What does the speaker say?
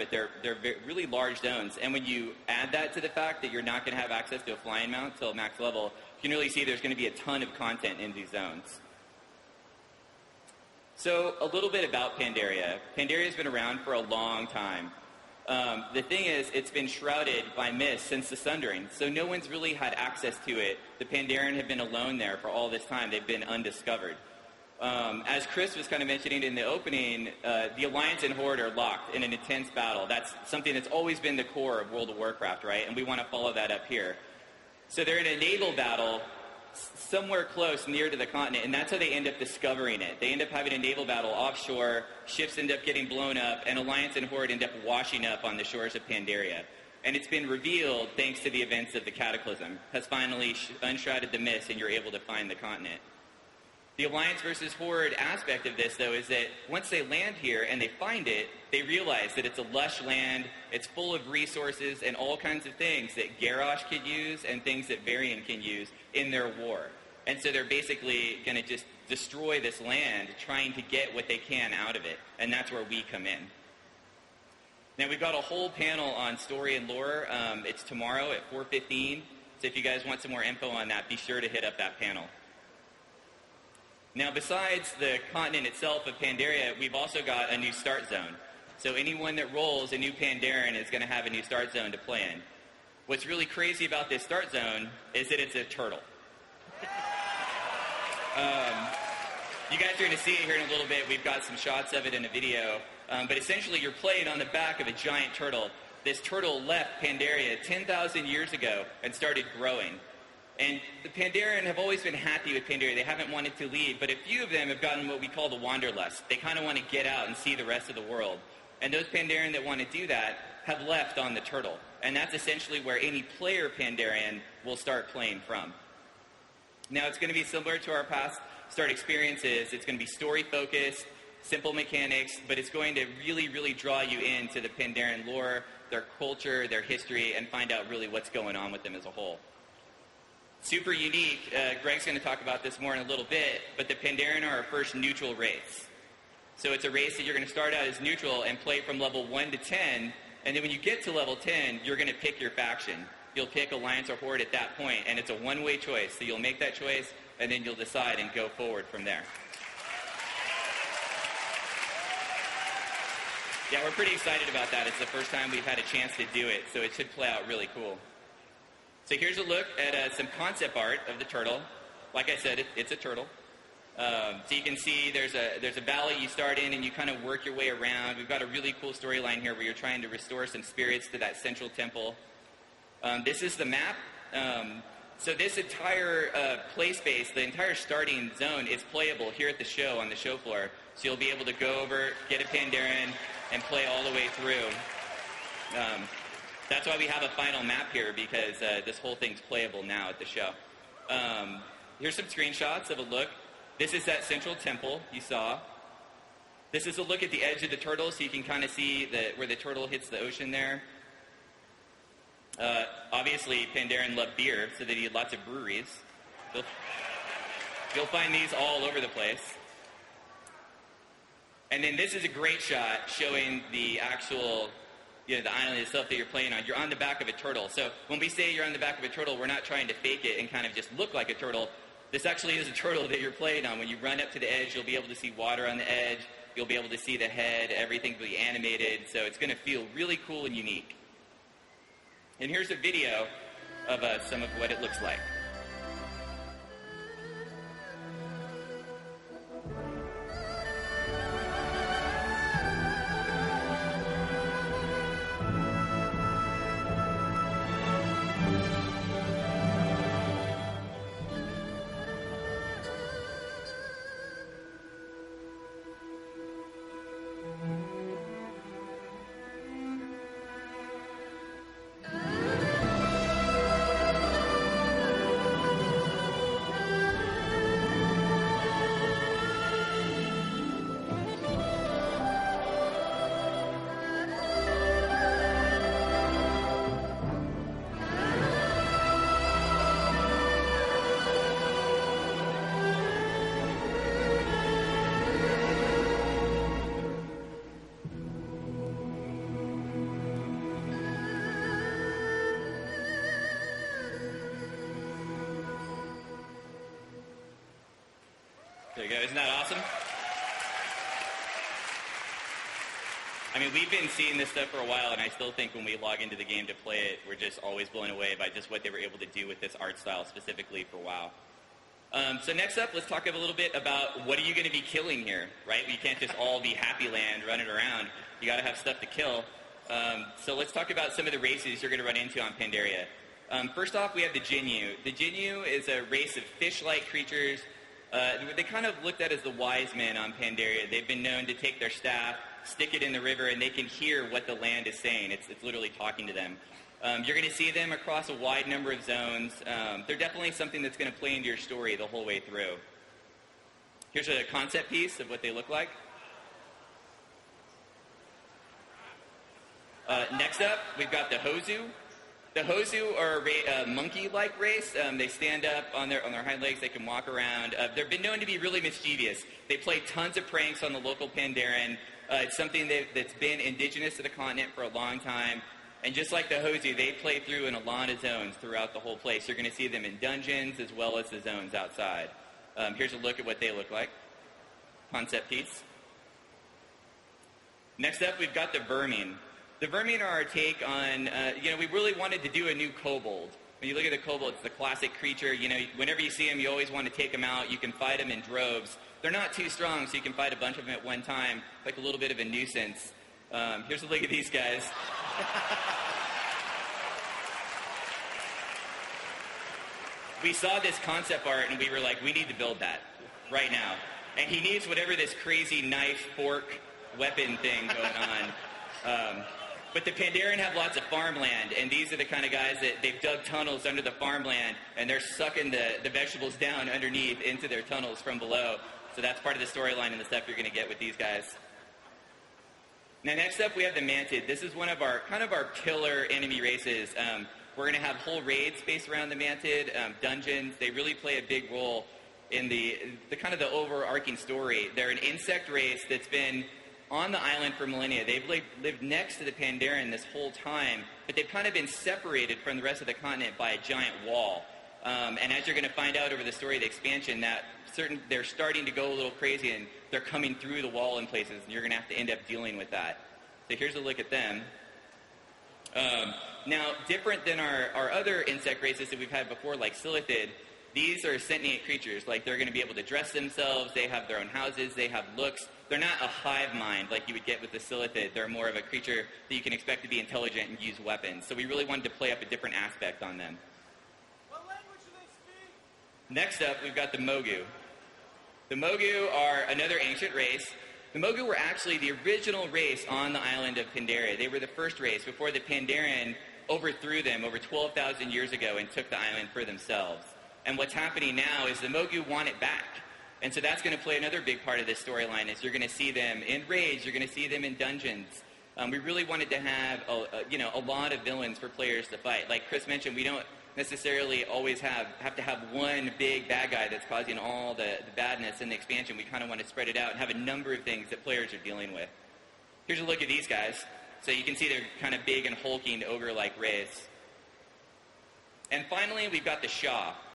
but they're really large zones. And when you add that to the fact that you're not going to have access to a flying mount till max level, you can really see there's going to be a ton of content in these zones. So a little bit about Pandaria. Pandaria has been around for a long time. The thing is, it's been shrouded by mist since the Sundering, so no one's really had access to it. The Pandaren have been alone there for all this time. They've been undiscovered. As Chris was kind of mentioning in the opening, the Alliance and Horde are locked in an intense battle. That's something that's always been the core of World of Warcraft, right? And we want to follow that up here. So they're in a naval battle somewhere close, near to the continent, and that's how they end up discovering it. They end up having a naval battle offshore, ships end up getting blown up, and Alliance and Horde end up washing up on the shores of Pandaria. And it's been revealed, thanks to the events of the Cataclysm, has finally unshrouded the mist, and you're able to find the continent. The Alliance versus Horde aspect of this, though, is that once they land here and they find it, they realize that it's a lush land, it's full of resources and all kinds of things that Garrosh could use and things that Varian can use in their war. And so they're basically going to just destroy this land, trying to get what they can out of it. And that's where we come in. Now, we've got a whole panel on story and lore. It's tomorrow at 4:15. So if you guys want some more info on that, be sure to hit up that panel. Now, besides the continent itself of Pandaria, we've also got a new start zone. So anyone that rolls a new Pandaren is going to have a new start zone to play in. What's really crazy about this start zone is that it's a turtle. You guys are going to see it here in a little bit. We've got some shots of it in a video. But essentially, you're playing on the back of a giant turtle. This turtle left Pandaria 10,000 years ago and started growing. And the Pandaren have always been happy with Pandaria. They haven't wanted to leave, but a few of them have gotten what we call the wanderlust. They kind of want to get out and see the rest of the world. And those Pandaren that want to do that have left on the turtle. And that's essentially where any player Pandaren will start playing from. Now, it's going to be similar to our past start experiences. It's going to be story-focused, simple mechanics, but it's going to really, really draw you into the Pandaren lore, their culture, their history, and find out really what's going on with them as a whole. Super unique. Greg's going to talk about this more in a little bit, but the Pandaren are our first neutral race. So it's a race that you're going to start out as neutral and play from level 1 to 10, and then when you get to level 10, you're going to pick your faction. You'll pick Alliance or Horde at that point, and it's a one-way choice. So you'll make that choice, and then you'll decide and go forward from there. Yeah, we're pretty excited about that. It's the first time we've had a chance to do it, so it should play out really cool. So here's a look at some concept art of the turtle. Like I said, it's a turtle. So you can see there's a valley you start in and you kind of work your way around. We've got a really cool storyline here where you're trying to restore some spirits to that central temple. This is the map. So this entire play space, the entire starting zone is playable here at the show, on the show floor. So you'll be able to go over, get a Pandaren, and play all the way through. That's why we have a final map here, because this whole thing's playable now at the show. Here's some screenshots of a look. This is that central temple you saw. This is a look at the edge of the turtle, so you can kind of see where the turtle hits the ocean there. Obviously, Pandaren love beer, so they need lots of breweries. You'll find these all over the place. And then this is a great shot showing the actual, the island itself that you're playing on. You're on the back of a turtle. So when we say you're on the back of a turtle, we're not trying to fake it and kind of just look like a turtle. This actually is a turtle that you're playing on. When you run up to the edge, you'll be able to see water on the edge. You'll be able to see the head. Everything will be animated. So it's going to feel really cool and unique. And here's a video of some of what it looks like. There you go. Isn't that awesome? I mean, we've been seeing this stuff for a while, and I still think when we log into the game to play it, we're just always blown away by just what they were able to do with this art style specifically for WoW. So next up, let's talk a little bit about what are you going to be killing here, right? You can't just all be Happy Land running around. You got to have stuff to kill. So let's talk about some of the races you're going to run into on Pandaria. First off, we have the Jinyu. The Jinyu is a race of fish-like creatures. They kind of looked at as the wise men on Pandaria. They've been known to take their staff, stick it in the river, and they can hear what the land is saying. It's literally talking to them. You're going to see them across a wide number of zones. They're definitely something that's going to play into your story the whole way through. Here's a concept piece of what they look like. Next up, we've got the Hozu. The Hozu are a monkey-like race. They stand up on their hind legs. They can walk around. They've been known to be really mischievous. They play tons of pranks on the local Pandaren. It's something that's been indigenous to the continent for a long time. And just like the Hozu, they play through in a lot of zones throughout the whole place. You're going to see them in dungeons as well as the zones outside. Here's a look at what they look like. Concept piece. Next up, we've got the Vermin. The Vermin are our take on, we really wanted to do a new kobold. When you look at the kobold, it's the classic creature. Whenever you see them, you always want to take them out. You can fight them in droves. They're not too strong, so you can fight a bunch of them at one time, like a little bit of a nuisance. Here's a look at these guys. We saw this concept art, and we were like, we need to build that right now. And he needs whatever this crazy knife, fork, weapon thing going on. But the Pandaren have lots of farmland, and these are the kind of guys that they've dug tunnels under the farmland, and they're sucking the vegetables down underneath into their tunnels from below. So that's part of the storyline and the stuff you're going to get with these guys. Now, next up, we have the Mantid. This is one of our killer enemy races. We're going to have whole raids based around the Mantid, dungeons. They really play a big role in the kind of the overarching story. They're an insect race that's been on the island for millennia. They've lived next to the Pandaren this whole time, but they've kind of been separated from the rest of the continent by a giant wall. And as you're going to find out over the story of the expansion, they're starting to go a little crazy, and they're coming through the wall in places, and you're going to have to end up dealing with that. So here's a look at them. Now, different than our other insect races that we've had before, like Silithid, these are sentient creatures. Like, they're going to be able to dress themselves. They have their own houses. They have looks. They're not a hive mind like you would get with the Silithid. They're more of a creature that you can expect to be intelligent and use weapons. So we really wanted to play up a different aspect on them. What language do they speak? Next up, we've got the Mogu. The Mogu are another ancient race. The Mogu were actually the original race on the island of Pandaria. They were the first race before the Pandaren overthrew them over 12,000 years ago and took the island for themselves. And what's happening now is the Mogu want it back. And so that's going to play another big part of this storyline, is you're going to see them in raids, you're going to see them in dungeons. We really wanted to have a lot of villains for players to fight. Like Chris mentioned, we don't necessarily always have to have one big bad guy that's causing all the badness in the expansion. We kind of want to spread it out and have a number of things that players are dealing with. Here's a look at these guys. So you can see they're kind of big and hulking ogre-like rays. And finally, we've got the Shah.